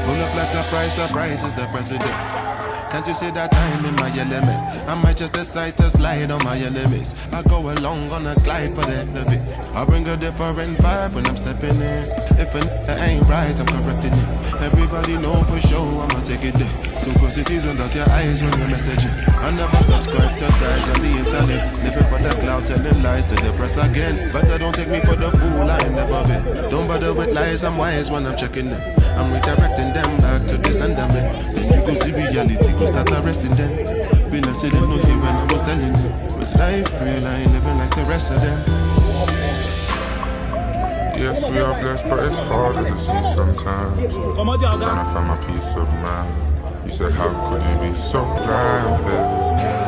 Pull up like surprise, surprise is the president. Can't you see that I'm in my element? I might just decide to slide on my enemies. I go along on a glide for the hell of it. I bring a different vibe when I'm stepping in. If a ain't right, I'm correcting it. Everybody know for sure I'ma take it there. Synchronicities and dot your eyes when you're messaging. I never subscribe to guys on the internet. Living for the cloud, telling lies to the press again. But I don't take me for the fool, I ain't never been. Don't bother with lies, I'm wise when I'm checking them. I'm redirecting them back to this and them. Then you go see reality, go start arresting them. Be like say them no hear when I was telling them. But life real, I ain't living like the rest of them. Yes, we are blessed, but it's harder to see sometimes. Trying to find my peace of mind. You said, how could you be so blind, baby?